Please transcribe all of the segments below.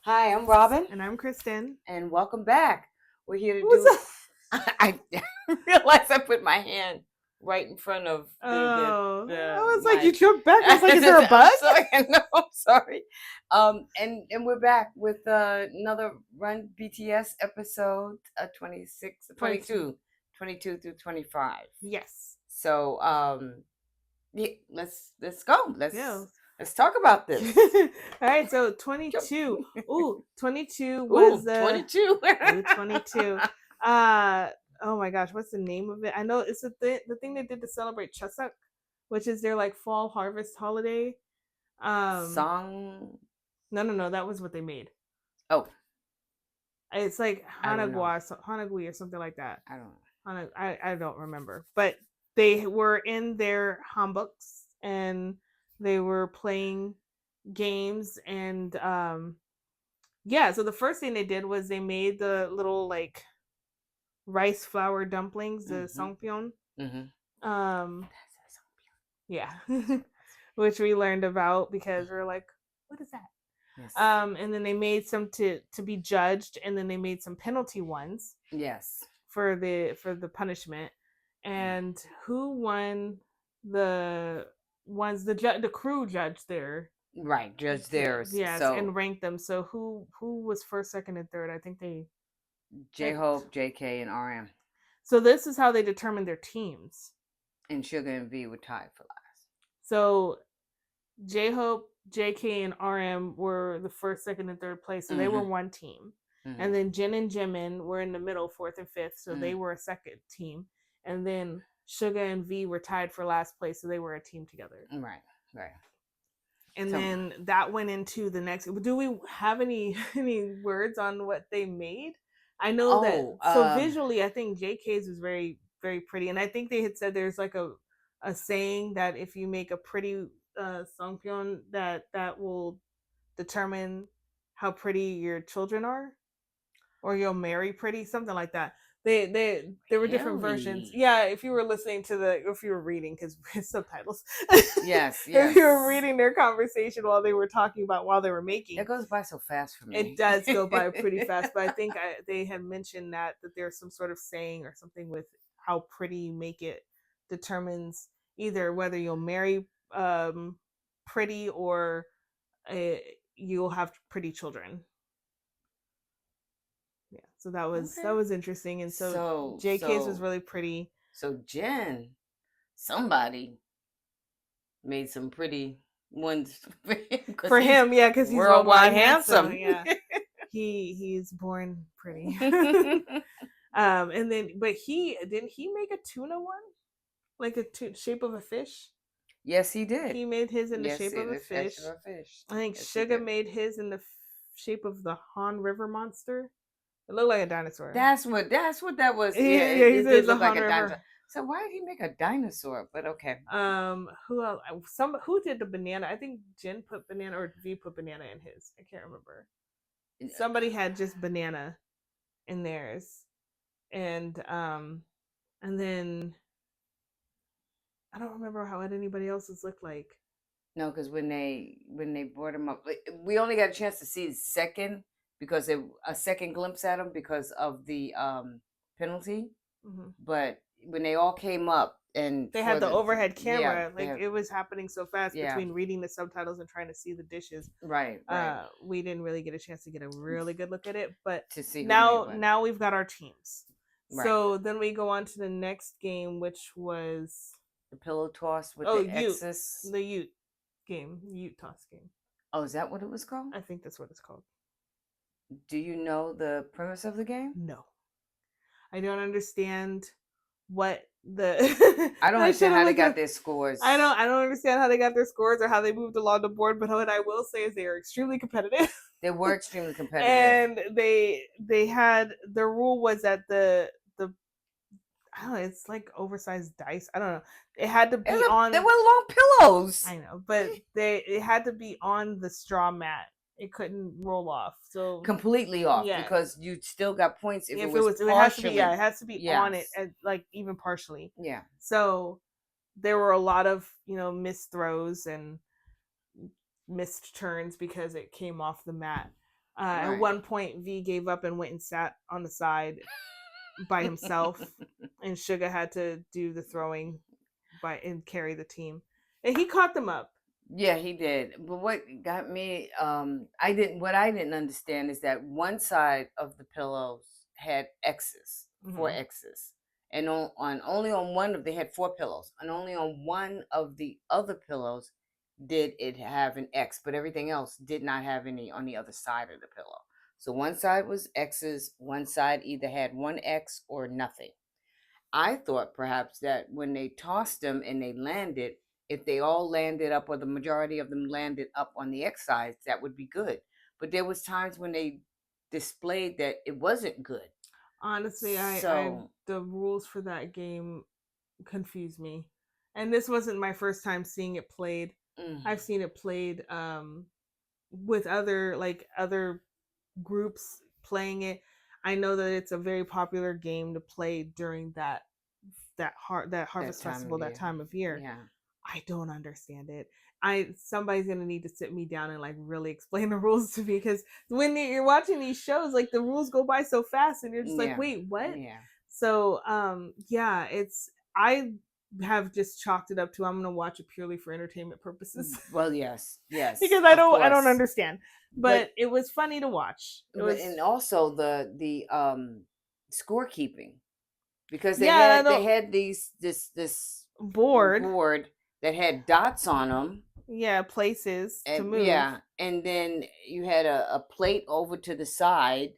Hi, I'm Robin, And I'm Kristen. and welcome back. We're here to What's do. up? I realized I put my hand right in front of Oh, the I was like, you mic. jumped back. I was like, is there a I'm bug? sorry. No, I'm sorry. And we're back with another Run BTS episode, 26, 22. 22 through 25. Yes. So yeah, let's go. Yeah. Let's talk about this. All right. So 22. Ooh, 22 was Ooh, the 22. 22. Oh my gosh, what's the name of it? I know it's the thing they did to celebrate Chuseok, which is their like fall harvest holiday. Song. No, that was what they made. Oh, It's like I don't know. Hanagui or something like that. I don't know. I don't remember, but they were in their hanboks and they were playing games and yeah. So the first thing they did was they made the little like rice flour dumplings, the songpyeon. Um, yeah, which we learned about because we're like, what is that? Yes. And then they made some to be judged, and then they made some penalty ones. Yes. For the punishment. And who won the ones the crew judged there. Right, judge theirs. Yes, So and ranked them. So who was first, second, and third? I think they J Hope, JK, and RM. So this is how they determined their teams. And Sugar and V were tied for last. So J Hope, JK, and RM were the first, second, and third place. So they were one team. And then Jin and Jimin were in the middle, fourth and fifth. So they were a second team. And then Suga and V were tied for last place. So they were a team together. Right, right. And then that went into the next. Do we have any words on what they made? I know that. So visually, I think JK's was very, very pretty. And I think they had said there's like a saying that if you make a pretty songpyeon, that will determine how pretty your children are, or you'll marry pretty, something like that. There were different versions. Yeah, if you were listening to if you were reading, because subtitles. Yes, If you were reading their conversation while they were making. It goes by so fast for me. It does go by pretty fast, but I think they had mentioned that there's some sort of saying or something with how pretty you make it determines either whether you'll marry pretty or you'll have pretty children. Yeah, so that was interesting. And so JK's was really pretty. So Jen, somebody made some pretty ones for him, yeah, because he's worldwide handsome. Yeah, he's born pretty. And then, but didn't he make a tuna one, like shape of a fish? Yes, he did. He made his in the shape of a fish. I think Suga made his in the shape of the Han River monster. It looked like a dinosaur. That's what that was. Yeah, it did look like a dinosaur. So why did he make a dinosaur? But okay. Who else? Who did the banana? I think Jin put banana or V put banana in his. I can't remember. Somebody had just banana in theirs, and then I don't remember what anybody else's looked like. No, because when they brought him up, we only got a chance to see his second because a second glimpse at him because of the penalty. But when they all came up and they had the overhead camera, it was happening so fast between reading the subtitles and trying to see the dishes. Right. We didn't really get a chance to get a really good look at it, but to see now we've got our teams. Right. So then we go on to the next game, which was the pillow toss with the X's. The Ute game, Ute toss game. Oh, is that what it was called? I think that's what it's called. Do you know the premise of the game? No. I don't understand what the I don't understand how they got their scores. I don't understand how they got their scores or how they moved along the board, but what I will say is they are extremely competitive. They were extremely competitive. And they had, the rule was that the I don't know, it's like oversized dice. I don't know. It had to be on. They were long pillows. I know, but it had to be on the straw mat. It couldn't roll off. So completely off, because you still got points if it was partially. It has to be on it, like even partially. Yeah. So there were a lot of missed throws and missed turns because it came off the mat. At one point, V gave up and went and sat on the side by himself, and Suga had to do the throwing and carry the team. And he caught them up. Yeah, he did. But what got me, I didn't understand is that one side of the pillows had X's, 4 X's. And only on one of they had 4 pillows. And only on one of the other pillows did it have an X, but everything else did not have any on the other side of the pillow. So one side was X's, one side either had 1 X or nothing. I thought perhaps that when they tossed them and they landed, if they all landed up or the majority of them landed up on the X sides, that would be good. But there was times when they displayed that it wasn't good. Honestly, the rules for that game confused me. And this wasn't my first time seeing it played. I've seen it played with other groups playing it. I know that it's a very popular game to play during that Harvest Festival, that time of year. Yeah. I don't understand it. Somebody's gonna need to sit me down and like really explain the rules to me, because when you're watching these shows, like the rules go by so fast and you're just like, wait, what? Yeah. So I have just chalked it up to I'm gonna watch it purely for entertainment purposes. Well, yes. Because I don't understand. But it was funny to watch. And also the scorekeeping. Because they had this board that had dots on them. Yeah, places to move. Yeah, and then you had a plate over to the side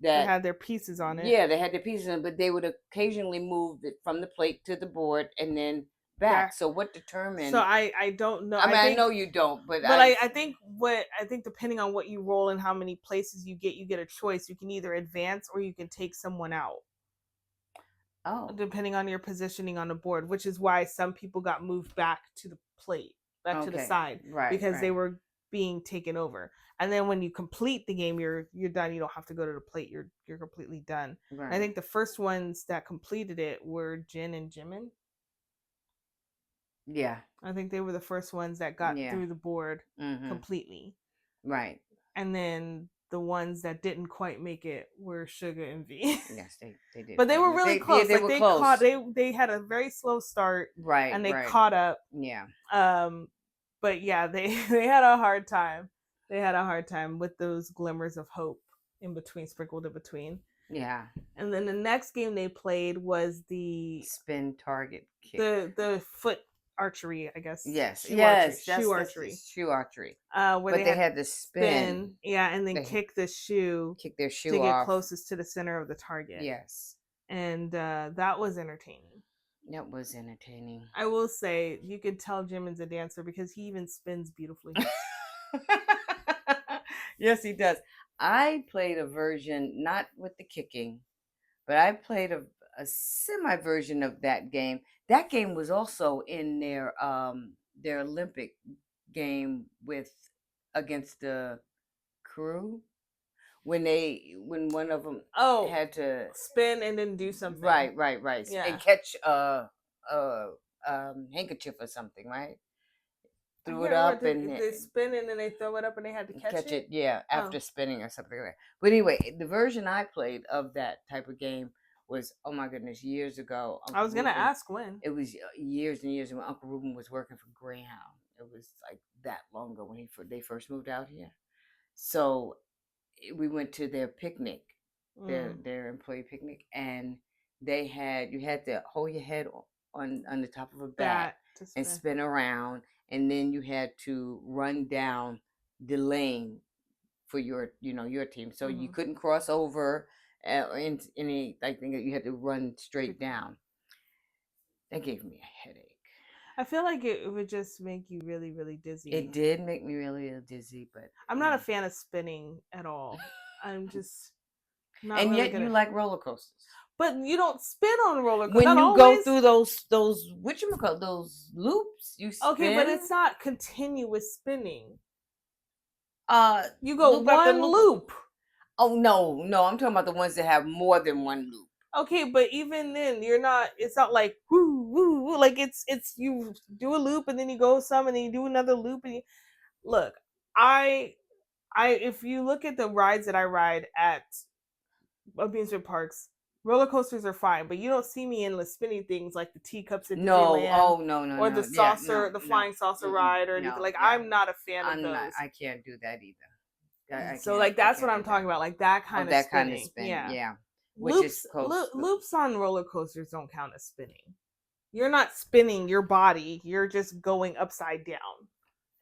that had their pieces on it. Yeah, they had their pieces on it, but they would occasionally move it from the plate to the board and then back. So what determined? So I don't know. I know you don't, but I think depending on what you roll and how many places you get a choice. You can either advance or you can take someone out. Oh. Depending on your positioning on the board, which is why some people got moved back to the plate, back to the side, because they were being taken over. And then when you complete the game, you're done. You don't have to go to the plate. You're completely done. Right. I think the first ones that completed it were Jin and Jimin. Yeah. I think they were the first ones that got through the board completely. Right. And then the ones that didn't quite make it were Suga and V. Yes, they did. But they were really close. They were close. They had a very slow start. Right. And they caught up. Yeah. But yeah, they had a hard time. They had a hard time with those glimmers of hope sprinkled in between. Yeah. And then the next game they played was the spin target kick. The foot archery, I guess. Yes. Shoe archery. Shoe archery. Where they had to spin. Yeah, and then kick their shoe to get closest to the center of the target. Yes. And that was entertaining. That was entertaining. I will say, you can tell Jimin's a dancer because he even spins beautifully. Yes, he does. I played a version, not with the kicking, but I played a semi version of that game. That game was also in their Olympic game against the crew. When one of them had to spin and then do something. Right. Yeah. And catch a handkerchief or something, right? Threw it up and they spin and then they throw it up and they had to catch it. Yeah, after spinning or something like that. But anyway, the version I played of that type of game was, oh my goodness, years ago. I was gonna ask when. It was years and years when Uncle Ruben was working for Greyhound. It was like that long ago when they first moved out here. So we went to their picnic, their employee picnic, and you had to hold your head on the top of a bat and spin around, and then you had to run down the lane for your team. So you couldn't cross over in any thing that you had to run straight down. That gave me a headache. I feel like it would just make you really, really dizzy. It did make me really, really dizzy, but I'm not a fan of spinning at all. I'm just not. And really yet you like roller coasters. But you don't spin on roller coasters. When you go through those whatchamacallit, those loops, you spin. Okay, but it's not continuous spinning. You go one loop. Oh no, I'm talking about the ones that have more than one loop. Okay, but even then, it's not like woo woo, like it's you do a loop and then you go some and then you do another loop and look, I if you look at the rides that I ride at amusement parks, roller coasters are fine, but you don't see me in the spinning things like the teacups at Disneyland. Oh no, or the saucer, the flying saucer ride, or anything. Like I'm not a fan of those. I can't do that either. So like that's what I'm talking about, like that kind of spinning. Yeah. Loops on roller coasters don't count as spinning. You're not spinning your body. You're just going upside down.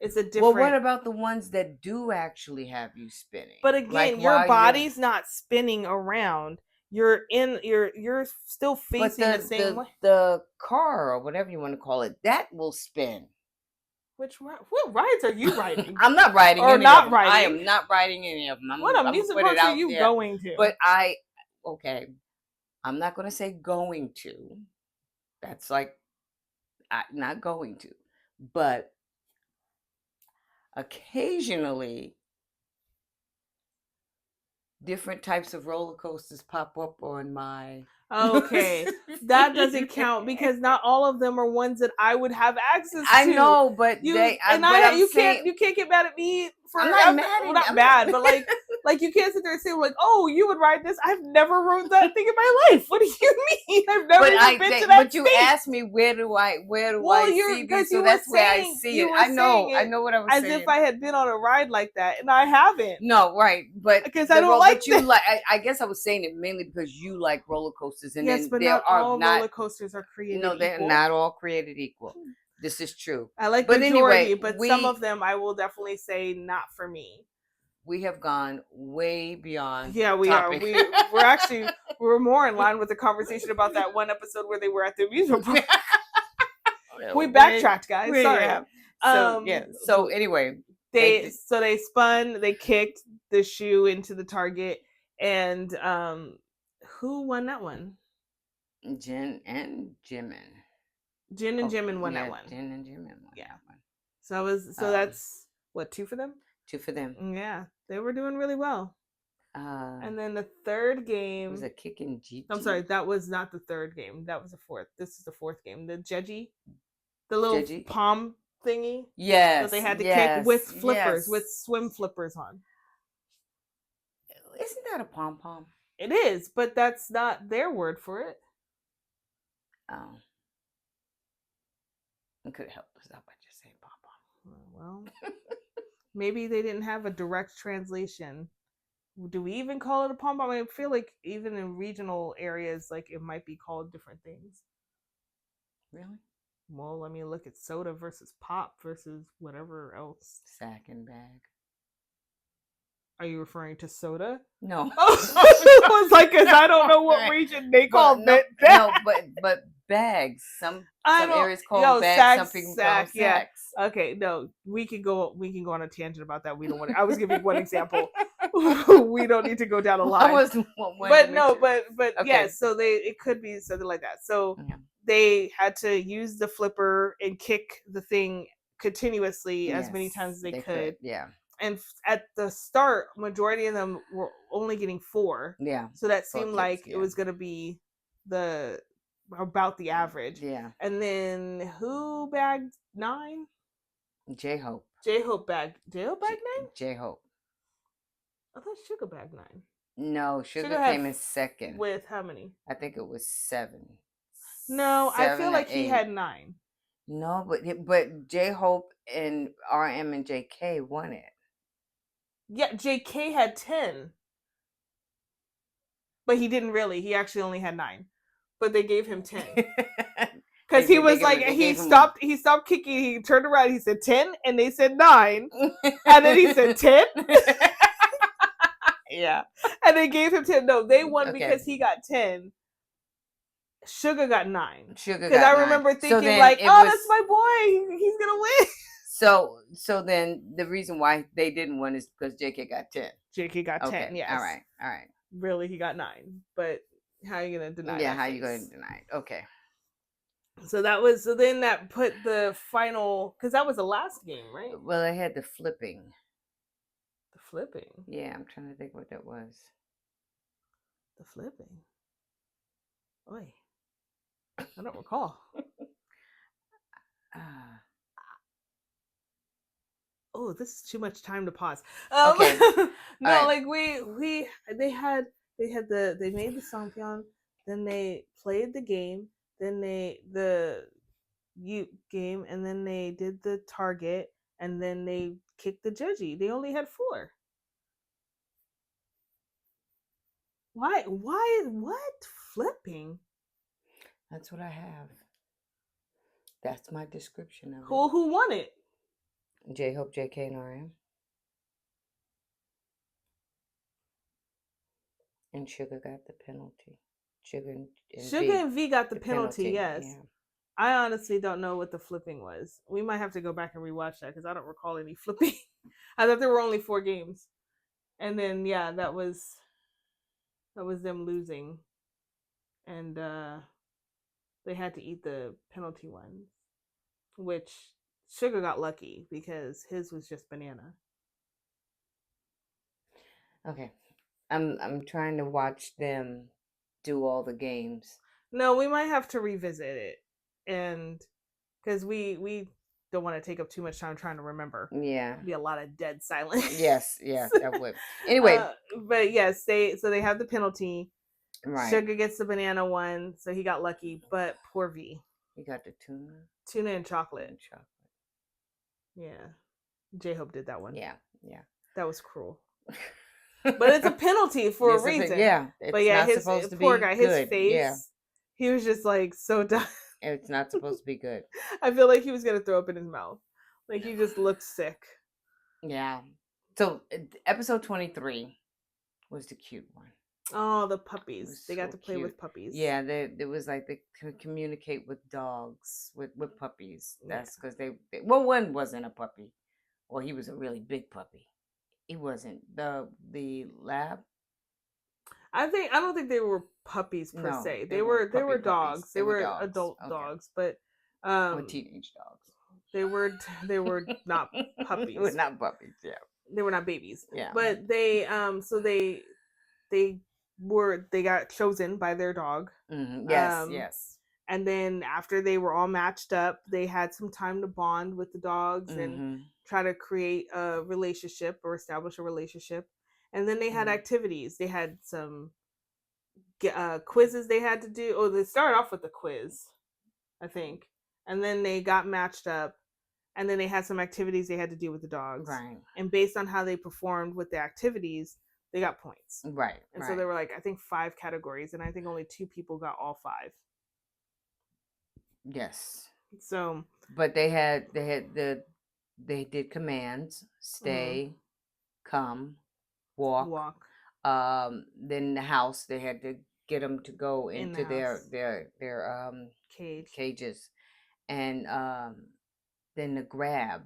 It's a different. Well, what about the ones that do actually have you spinning? But again, like your body's not spinning around. You're still facing the same way. The car or whatever you want to call it, that will spin. What rides are you riding? I'm not riding or any not of them. riding. I am not riding any of them. What amusement parks are you going to? But okay, I'm not going to say going to. That's like not going to, but occasionally different types of roller coasters pop up on my okay, that doesn't count because not all of them are ones that I would have access to. I know, but you can't get mad at me for. I'm not mad. Well, not mad, but like you can't sit there and say like, oh, you would ride this. I've never rode that thing in my life. What do you mean? I've never been to that. But you asked me where do I see these? So that's where I see it. I know what I was saying. As if I had been on a ride like that, and I haven't. No, right, but because I don't like you like. I guess I was saying it mainly because you like roller coasters, and yes, then but there not are all roller coasters are created. No, they're equal. not all created equal. This is true. I like the majority, but some of them I will definitely say not for me. We have gone way beyond. Yeah, we topic. are. We're more in line with the conversation about that one episode where they were at the amusement park. We backtracked, guys. Sorry. So anyway, they spun. They kicked the shoe into the target, and who won that one? Jin and Jimin. Jin and Jimin won that one. Jin and Jimin won that one. So that's what, 2 for them? 2 for them. Yeah, they were doing really well. And then the third game was a kick in G. I'm sorry, that was not the third game. That was the fourth. This is the fourth game. The Jeji, the little palm thingy. Yes. That they had to kick with flippers, with swim flippers on. Isn't that a pom pom? It is, but that's not their word for it. Oh. I could have helped us out by just saying pom pom. Well, maybe they didn't have a direct translation. Do we even call it a pom pom? I feel like even in regional areas, like it might be called different things. Really? Well, let me look at soda versus pop versus whatever else. Sack and bag. Are you referring to soda? No. I was like, because I don't know what region they call it. No, but bags. Some areas call bags. Some people call sacks. Okay, no, we can go on a tangent about that. We don't want to. I was giving one example. We don't need to go down a line. But okay. Yeah. So it could be something like that. So they had to use the flipper and kick the thing continuously as many times as they could. Yeah. And at the start, majority of them were only getting 4. Yeah. So that seemed like it was going to be about the average. Yeah. And then who bagged 9? J-Hope. J-Hope bagged 9? J-Hope. I thought Sugar bagged 9. No, Sugar came in second. With how many? I think it was 7. No, I feel like he had 9. No, but J-Hope and RM and JK won it. Yeah, JK had 10. But he didn't really. He actually only had 9. But they gave him 10. Because he was like, he stopped kicking, he turned around, he said 10, and they said 9. And then he said 10. Yeah. And they gave him 10. No, they won because he got 10. Sugar got 9. Because I remember thinking that's my boy. He's going to win. So then the reason why they didn't win is because JK got 10. JK got 10, yes. All right. Really, he got 9. But how are you going to deny Yeah, how are you going to deny it? Okay. So then that put the final, because that was the last game, right? Well, they had the flipping. The flipping? Yeah, I'm trying to think what that was. The flipping? Oy. I don't recall. oh, this is too much time to pause. Okay. No, right. like they made the Songpyeon, then they played the game, then the game, and then they did the target, and then they kicked the judgy. They only had 4. Why? What? Flipping? That's what I have. That's my description of it. Who won it? J-Hope, JK, and RM. And Sugar got the penalty. Sugar and V got the penalty, yes. Yeah. I honestly don't know what the flipping was. We might have to go back and rewatch that because I don't recall any flipping. I thought there were only 4 games. And then, yeah, that was them losing. And they had to eat the penalty one, which Sugar got lucky because his was just banana. Okay. I'm trying to watch them do all the games. No, we might have to revisit it. And because we don't want to take up too much time trying to remember. Yeah. It'd be a lot of dead silence. Yes, that would. Anyway. But yes, they have the penalty. Right. Sugar gets the banana one, so he got lucky, but poor V. He got the tuna. Tuna and chocolate. Yeah. J-Hope did that one. Yeah. That was cruel. But it's a penalty for a reason. Yeah. But yeah, his poor guy, his face, he was just like so done. It's not supposed to be good. I feel like he was gonna throw up in his mouth. Like he just looked sick. Yeah. So episode 23 was the cute one. Oh, the puppies. They got to play with puppies. Yeah, there was like they could communicate with dogs, with puppies. That's because they one wasn't a puppy. Well, he was a really big puppy. He wasn't. The lab. I don't think they were puppies per se. They were dogs. They were adult dogs, but with teenage dogs. They were not puppies. They were not puppies. Yeah. They were not babies. Yeah. But they they got chosen by their dog. Mm-hmm. Yes. And then after they were all matched up, they had some time to bond with the dogs and try to create a relationship or establish a relationship. And then they had activities. They had some quizzes they had to do. Oh, they started off with the quiz, I think. And then they got matched up. And then they had some activities they had to do with the dogs. Right. And based on how they performed with the activities, they got points. Right. And so there were I think 5 categories. And I think only 2 people got all 5. Yes. So. But they did commands: stay, come, walk. Then the house, they had to get them to go into their cages, and then the grab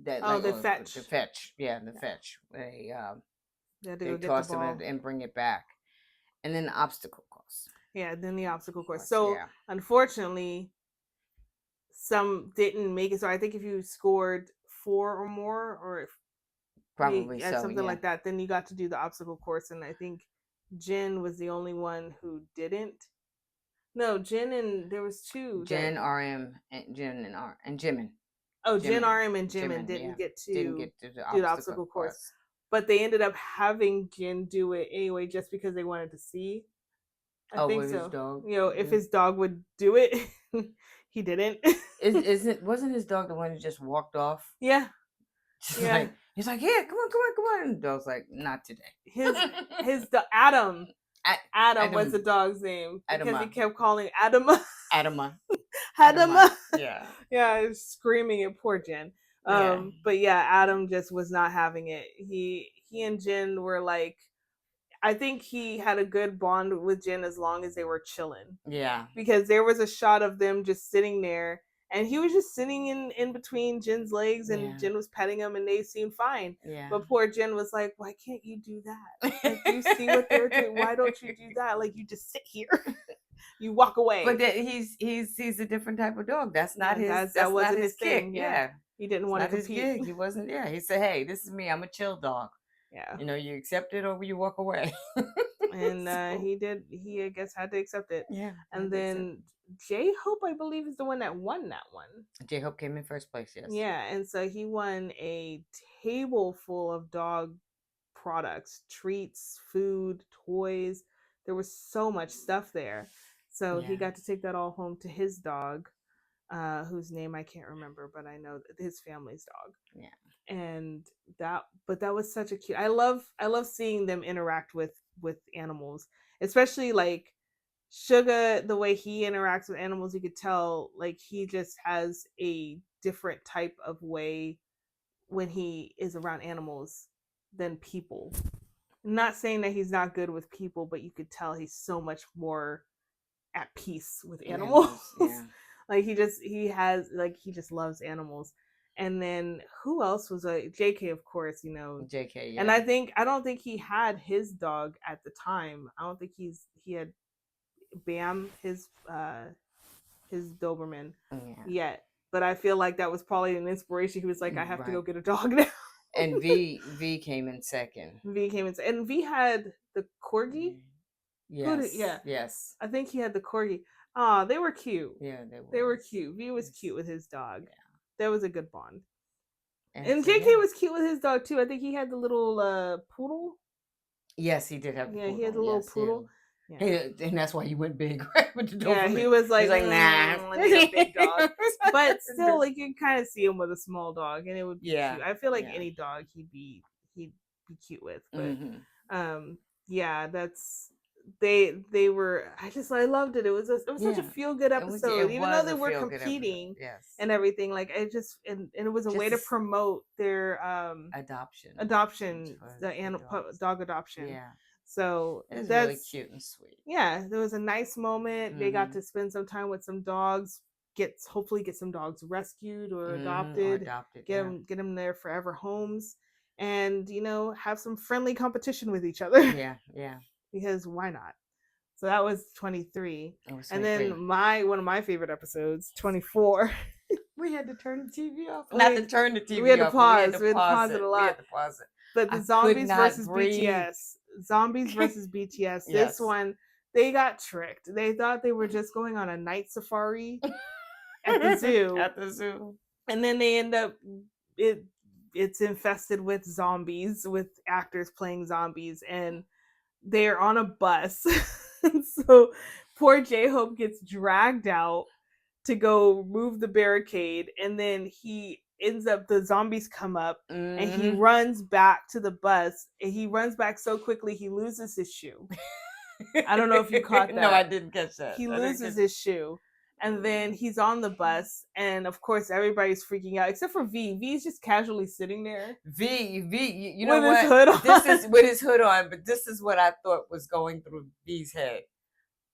the fetch. The fetch, the fetch. They toss them and bring it back, and then the obstacle course. Yeah, then the obstacle course. So unfortunately, some didn't make it. So I think if you scored 4 or more, or if probably something like that, then you got to do the obstacle course. And I think Jin was the only one who didn't. No, Jin and there was 2. Jin, RM, and Jin and Jimin. Oh, Jin, RM, and Jimin didn't get to do the obstacle course. But they ended up having Jin do it anyway, just because they wanted to see. I think so. His dog? If his dog would do it, he didn't. Wasn't his dog the one who just walked off? Yeah. He's like, yeah, come on. And the dog's like, not today. His Adam. Adam was the dog's name because he kept calling Adama. Adama. Yeah. Yeah, screaming at poor Jin. But yeah, Adam just was not having it. He and Jin were like, I think he had a good bond with Jin as long as they were chilling. Yeah. Because there was a shot of them just sitting there, and he was just sitting in between Jin's legs, and Jin was petting him, and they seemed fine. Yeah. But poor Jin was like, why can't you do that? Like, you see what they're doing? Why don't you do that? Like, you just sit here. You walk away. But he's a different type of dog. That's not his. That wasn't his thing. Yeah. He didn't want to compete. His gig. He wasn't. Yeah. He said, "Hey, this is me. I'm a chill dog. Yeah. You accept it or you walk away." And he I guess had to accept it. Yeah. And then J-Hope, I believe, is the one that won that one. J-Hope came in first place, yes. Yeah, and so he won a table full of dog products, treats, food, toys. There was so much stuff there. So he got to take that all home to his dog, whose name I can't remember, but I know his family's dog. Yeah. And that was such a cute. I love seeing them interact with animals, especially like Sugar. The way he interacts with animals, you could tell like he just has a different type of way when he is around animals than people. I'm not saying that he's not good with people, but you could tell he's so much more at peace with animals. Yeah. Like he just loves animals. And then who else was JK, of course, JK, yeah. And I don't think he had his dog at the time. I don't think he had Bam, his Doberman, yet. But I feel like that was probably an inspiration. He was like, I have to go get a dog now. And V came in second. And V had the corgi. Yes. Yes. I think he had the corgi. Ah, they were cute. Yeah, they were cute. V was cute with his dog. Yeah. That was a good bond. And JK was cute with his dog too. I think he had the little poodle. Yes, he did have the poodle. Yeah, he had the little poodle. Yeah. And that's why he went big, right? With the Doberman. Yeah, he was like nah, I need a big dog. But still, like you kind of see him with a small dog, and it would be cute. I feel like any dog he'd be cute with. But that's they were. I loved it. It was such a feel good episode, even though they were competing and everything. Like and it was a way to promote their adoption, the dog adoption. Yeah. So that's really cute and sweet. Yeah, there was a nice moment. Mm-hmm. They got to spend some time with some dogs. Hopefully get some dogs rescued or adopted. Get them their forever homes, and have some friendly competition with each other. Yeah. Because why not? So that was 23. And then one of my favorite episodes, 24. We had to turn the TV off. Not to turn the TV off. We had to pause. We had to pause it a lot. We had to pause it. But the zombies versus BTS. Zombies versus BTS. Yes. This one, they got tricked. They thought they were just going on a night safari at the zoo. And then they end up it's infested with zombies, with actors playing zombies, and they're on a bus. So poor J-Hope gets dragged out to go move the barricade, and then the zombies come up, and he runs back to the bus, and he runs back so quickly he loses his shoe. I don't know if you caught that. No, I didn't catch that. He loses his shoe, and then he's on the bus, and of course everybody's freaking out except for V. V's just casually sitting there. You know what? This is with his hood on, but this is what I thought was going through V's head.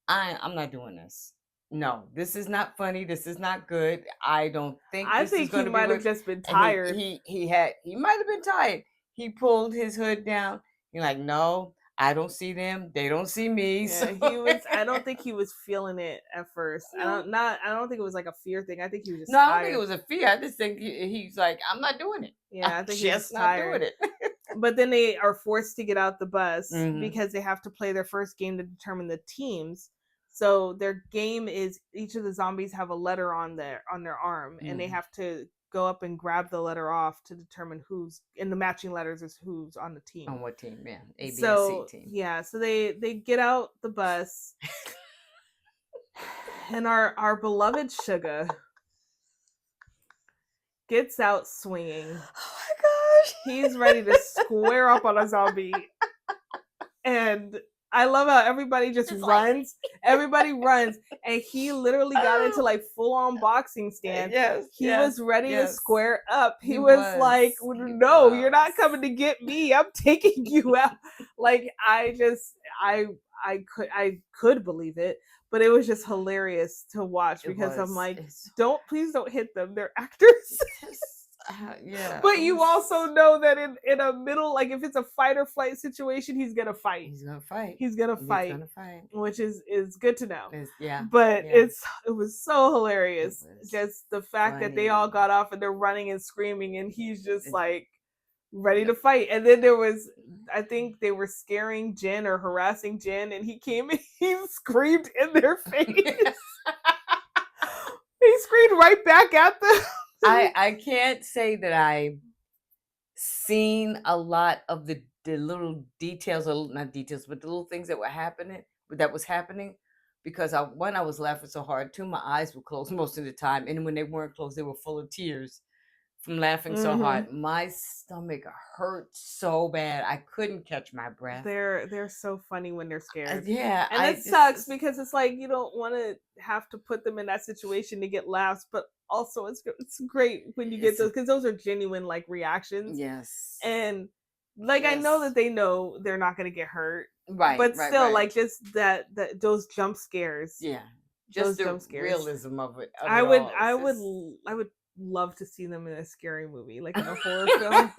I'm not doing this. No, this is not funny. This is not good. I don't think. I think he might have just been tired. He might have been tired. He pulled his hood down. You're like, no, I don't see them. They don't see me. Yeah, so. I don't think he was feeling it at first. I don't think it was like a fear thing. I think he was just tired. I don't think it was a fear. I just think he's like, I'm not doing it. Yeah, I think he's just tired. Not doing it. But then they are forced to get out the bus because they have to play their first game to determine the teams. So their game is each of the zombies have a letter on their arm, and they have to go up and grab the letter off to determine who's in the matching letters is who's on the team. On what team? Yeah, A, B, and C team. Yeah, so they get out the bus, and our beloved Sugar gets out swinging. Oh my gosh! He's ready to square up on a zombie, and I love how everybody just runs. Everybody runs. And he literally got into like full on boxing stance. Yes. He was ready to square up. He was like, no, you're not coming to get me. I'm taking you out. Like I could believe it. But it was just hilarious to watch because I'm like, please don't hit them. They're actors. Yeah. But you also know that in a middle, like if it's a fight or flight situation, he's gonna fight. He's gonna fight. Which is good to know. But it was so hilarious. Just the fact that they all got off and they're running and screaming, and he's just like ready to fight. And then there was, I think they were scaring Jin or harassing Jin, and he came and he screamed in their face. He screamed right back at them. I can't say that I've seen a lot of the little details, or not details, but the little things that was happening, because I was laughing so hard. Two, my eyes were closed most of the time, and when they weren't closed, they were full of tears from laughing so hard. My stomach hurt so bad. I couldn't catch my breath. They're so funny when they're scared. Yeah. And it sucks because it's like you don't want to have to put them in that situation to get laughs, but also it's great when you get those, because those are genuine like reactions. Yes. And like I know that they know they're not going to get hurt. Right. But still, like just that those jump scares. Yeah. Just the jump scares. Realism of it. I would love to see them in a scary movie, like in a horror film.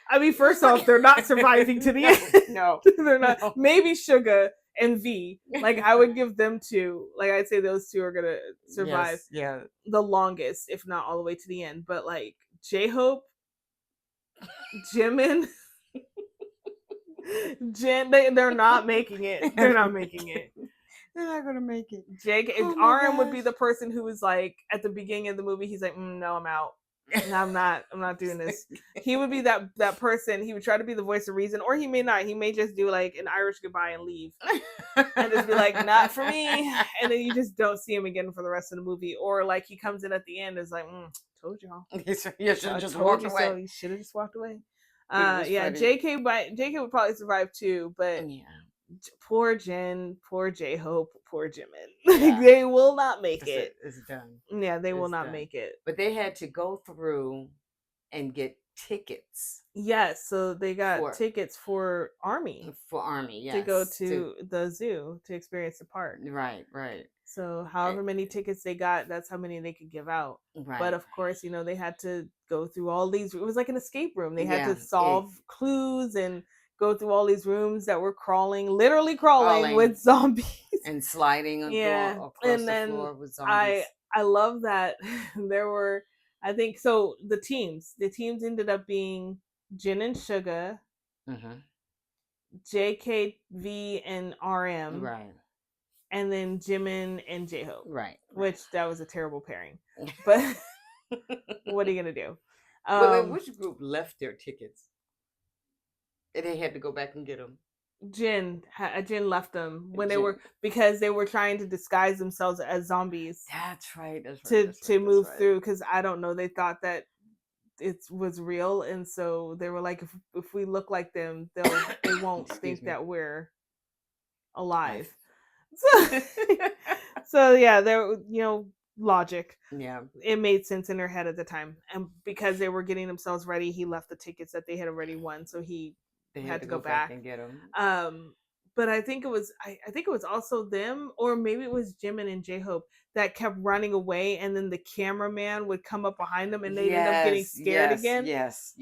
I mean, first off, they're not surviving to the end. No, they're not. No. Maybe Suga and V. Like I would give them two. Like I'd say those two are gonna survive. Yes, the longest, if not all the way to the end. But like J-Hope, Jimin, Jin, they're not making it. They're not making it. They're not gonna make it. RM would be the person who was like at the beginning of the movie. He's like, no, I'm out. No, I'm not doing this. He would be that person. He would try to be the voice of reason, or he may not. He may just do like an Irish goodbye and leave, and just be like, not for me. And then you just don't see him again for the rest of the movie. Or like he comes in at the end and is like, told y'all. You should have just walked away. So. You should have just walked away. Yeah, JK would probably survive too, but yeah. Poor Jen, poor J-Hope, poor Jimin. Yeah. They will not make it. It's done. Yeah, they will not make it. But they had to go through and get tickets. Yes, so they got tickets for Army. For Army, yes. To go to the zoo to experience the park. Right. So however many tickets they got, that's how many they could give out. Right. But of course, they had to go through all these. It was like an escape room. They had to solve clues and go through all these rooms that were literally crawling with zombies. And sliding across the floor with zombies. I love that there were, I think, so the teams ended up being Jin and Suga, JKV and RM. Right. And then Jimin and J-Hope. Right. Which, that was a terrible pairing. But what are you going to do? Which group left their tickets? And they had to go back and get them. Jin left them because they were trying to disguise themselves as zombies. That's right. To move through, because I don't know, they thought that it was real, and so they were like, if we look like them, they won't think that we're alive. So yeah, they're logic. Yeah, it made sense in their head at the time, and because they were getting themselves ready, he left the tickets that they had already won, so they had to go back and get them. But I think it was also them, or maybe it was Jimin and J-Hope that kept running away, and then the cameraman would come up behind them, and they'd end up getting scared again. Yes.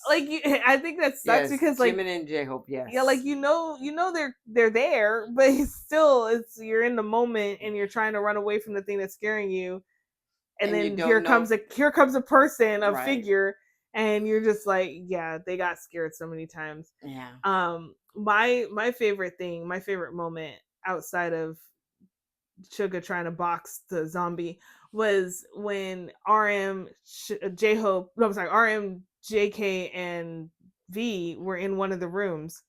Like I think that sucks because like Jimin and J-Hope, yes. Yeah, like they're there, but you're in the moment and you're trying to run away from the thing that's scaring you, and then here comes a person, a figure. And you're just like, yeah, they got scared so many times. Yeah. My favorite moment outside of Suga trying to box the zombie was when RM, JK, and V were in one of the rooms.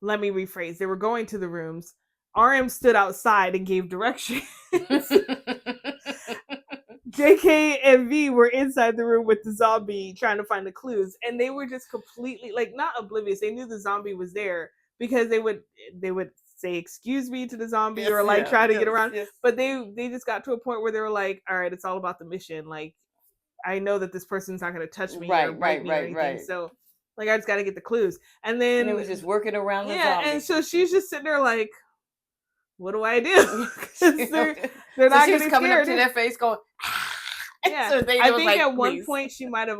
Let me rephrase. They were going to the rooms. RM stood outside and gave directions. JK and V were inside the room with the zombie trying to find the clues, and they were just completely not oblivious. They knew the zombie was there because they would say "excuse me" to the zombie or try to get around. Yes. But they just got to a point where they were like, "All right, it's all about the mission. Like, I know that this person's not going to touch me or bite me or anything. So, I just got to get the clues." And then it was just working around the zombie. And so she's just sitting there like, what do I do? They're not she was coming up to their face going, yeah. So I think at one point she might have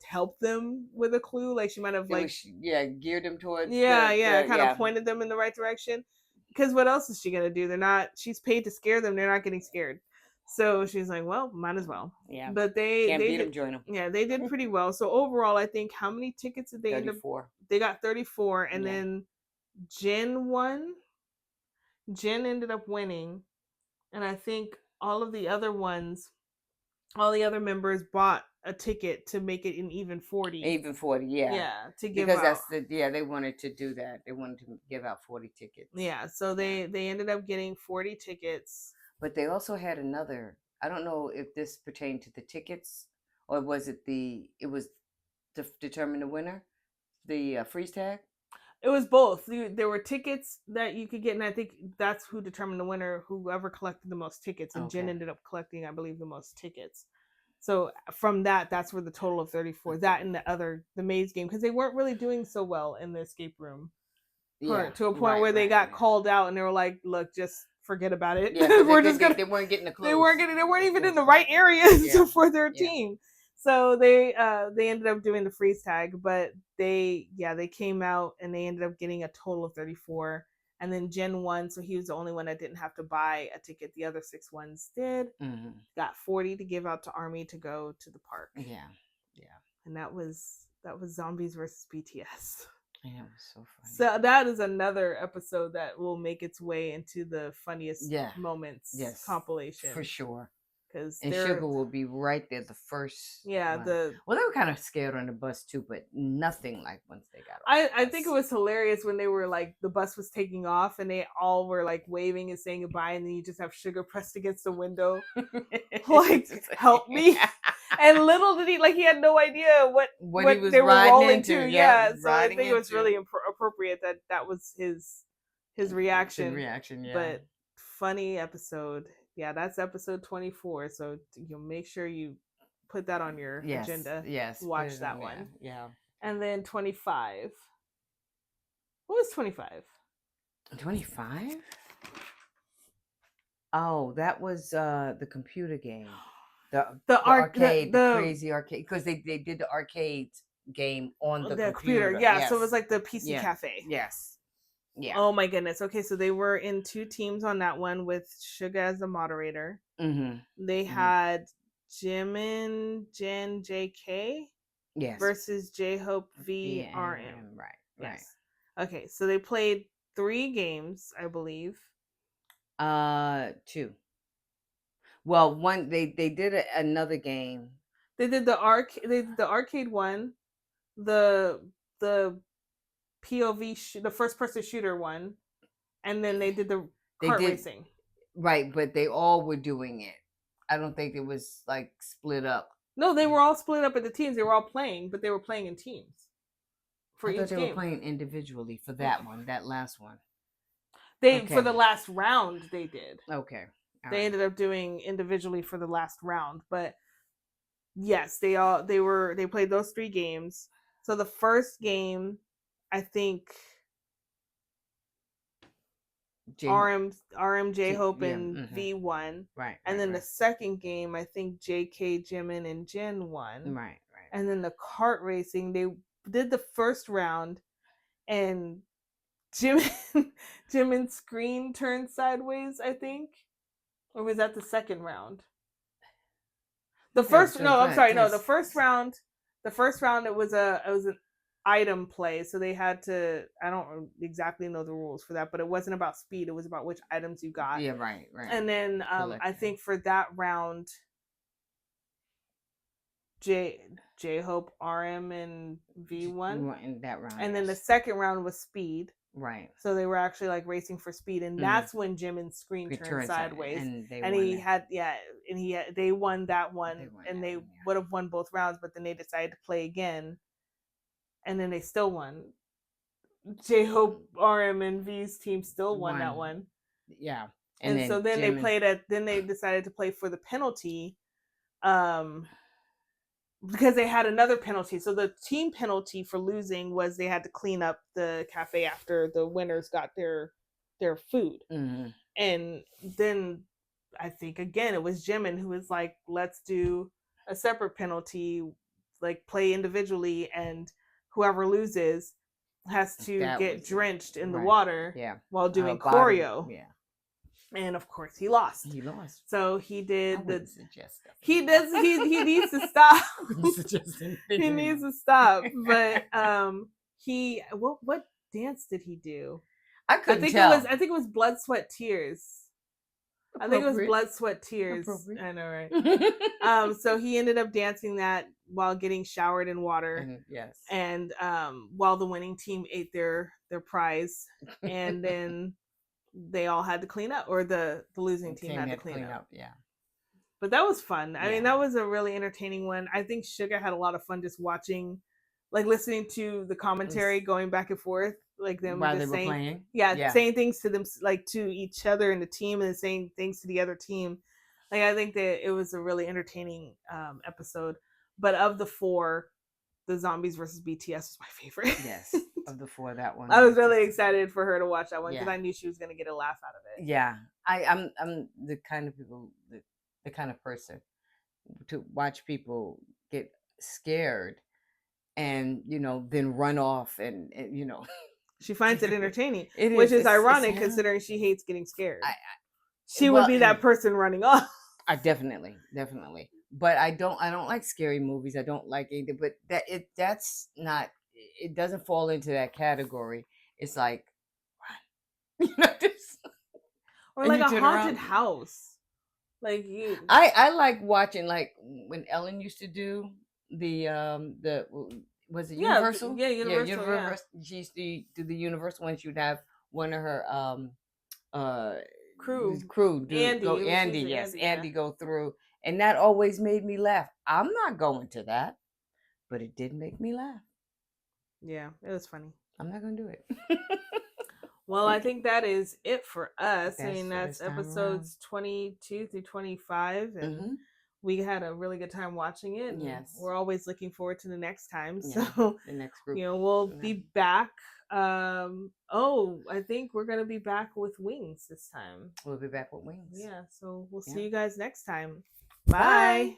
helped them with a clue. She might have geared them towards kind of pointed them in the right direction. Because what else is she gonna do? She's paid to scare them. They're not getting scared. So she's like, well, might as well. Yeah. But they beat did, them, join them. Yeah, they did pretty well. So overall, I think how many tickets did they 34. end up? They got 34, and then Jen won. Jen ended up winning, and I think all of the other ones, all the other members bought a ticket to make it an even 40. Even 40, yeah. Yeah, to give because out. that's they wanted to do that. They wanted to give out 40 tickets. Yeah, so they ended up getting 40 tickets. But they also had another, I don't know if this pertained to the tickets or was it to determine the winner, the freeze tag? It was both. There were tickets that you could get, and I think that's who determined the winner, whoever collected the most tickets. And Jen ended up collecting, I believe, the most tickets. So from that's where the total of 34, that and the maze game, because they weren't really doing so well in the escape room. To a point where they got called out and they were like, look, just forget about it. Yeah, they weren't getting the clothes. They weren't even in the right areas for their team. So they ended up doing the freeze tag, but they came out and they ended up getting a total of 34. And then Jen won, so he was the only one that didn't have to buy a ticket. The other 6 ones did. Mm-hmm. Got 40 to give out to Army to go to the park. Yeah. And that was Zombies versus BTS. Yeah, it was so funny. So that is another episode that will make its way into the funniest moments compilation for sure. And Sugar will be right there the first. Yeah, they were kind of scared on the bus too, but nothing like once they got off. I think it was hilarious when they were like, the bus was taking off and they all were like waving and saying goodbye, and then you just have Sugar pressed against the window, like help me. And little did he he had no idea what he was they were rolling into. Yeah, so I think it was really appropriate that was his reaction. But funny episode. Yeah, that's episode 24. So you'll make sure you put that on your agenda. Yes, watch that one. Yeah. And then 25. What was 25? 25? Oh, that was the computer game. The arcade, the crazy arcade, because they did the arcade game on the computer. Yeah, so it was like the PC cafe. Yes. Yeah. Oh my goodness. Okay, so they were in 2 teams on that one with Suga as the moderator. Mm-hmm. They had Jimin, Jen, JK. Yes. Versus J-Hope V RM. Right. Yes. Right. Okay, so they played 3 games, I believe. 2. Well, one they did another game. They did the arcade one, the POV the first person shooter one, and then they did the kart racing. Right, but they all were doing it. I don't think it was like split up. No, they were all split up into teams. They were all playing, but they were playing in teams. For each game. They were playing individually for that one, that last one. For the last round they did. Okay. They ended up doing individually for the last round, but yes, they played those 3 games. So the first game, I think RM, J-Hope, and V won. Right. And then the second game, I think JK, Jimin, and Jen won. Right. And then the kart racing, they did the first round, and Jimin's screen turned sideways, I think. Or was that the second round? The first round it was an item play, so they had to, I don't exactly know the rules for that, but it wasn't about speed, it was about which items you got. Yeah, right. And then I think for that round, J-Hope, RM, and V won in that round. And then the second round was speed. Right. So they were actually like racing for speed, and that's when Jimin's screen turned sideways, and they won that one, and they would have won both rounds, but then they decided to play again, and then they still won. J-Hope, RM, and V's team still won that one. Yeah. And so then they decided to play for the penalty, because they had another penalty. So the team penalty for losing was they had to clean up the cafe after the winners got their food. Mm-hmm. And then I think again it was Jimin who was like, let's do a separate penalty, like play individually, and whoever loses has to get drenched in the water while doing choreo. Yeah. And of course he lost. So he did he needs to stop. He needs to stop. But he what dance did he do? I think it was Blood, Sweat, Tears. I think it was Blood, Sweat, Tears. I know, right? So he ended up dancing that while getting showered in water. Yes. And while the winning team ate their prize, and then they all had to clean up, or the losing team had to clean up. Yeah. But that was fun. I mean, that was a really entertaining one. I think Suga had a lot of fun just watching, like listening to the commentary going back and forth, like them while just they saying, were playing. Yeah, saying things to them, like to each other in the team, and saying things to the other team. Like, I think that it was a really entertaining episode. But of the 4, the Zombies versus BTS was my favorite. Yes, of the 4, that one. I was really excited for her to watch that one because I knew she was going to get a laugh out of it. Yeah, I'm the kind of people, the kind of person to watch people get scared and then run off and she finds it entertaining, which is ironic considering she hates getting scared. She would be that person running off. I definitely. But I don't like scary movies. I don't like anything. But that's not. It doesn't fall into that category. It's like, just, or like a haunted house. Like you. I like watching, like when Ellen used to do the was it Universal? Yeah, Universal. Yeah. She used to do the Universal one. She would have one of her crew Andy go through. And that always made me laugh. I'm not going to that, but it did make me laugh. Yeah, it was funny. I'm not going to do it. Well, I think that is it for us. That's episodes 22 through 25. And we had a really good time watching it. Yes. We're always looking forward to the next time. So, the next group. We'll be back. I think we're going to be back with Wings this time. We'll be back with Wings. Yeah, so we'll see you guys next time. Bye.